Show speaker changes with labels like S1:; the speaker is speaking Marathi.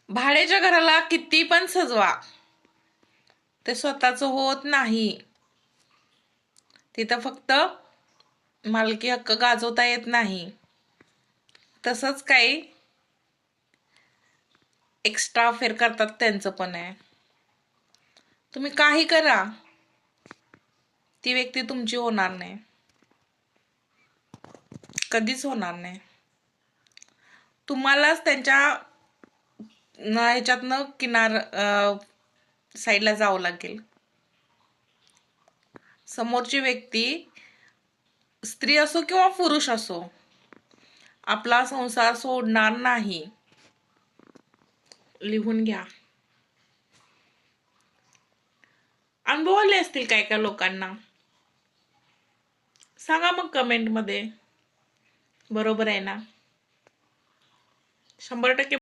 S1: भाड्याच्या घराला किती पण सजवा, ते स्वतःच होत नाही. तिथं फक्त मालकी हक्क गाजवता येत नाही. तसंच काही एक्स्ट्रा अफेअर करतात त्यांचं पण आहे. तुम्ही काही करा, ती व्यक्ती तुमची होणार नाही, कधीच होणार नाही. तुम्हालाच त्यांच्या ह्याच्यातनं साईडला जावं लागेल. समोरची व्यक्ती स्त्री असो किंवा पुरुष असो, आपला संसार सोडणार नाही. लिहून घ्या. अनुभव आले असतील काय काय लोकांना, सांगा मग कमेंट मध्ये. बरोबर आहे ना? 100%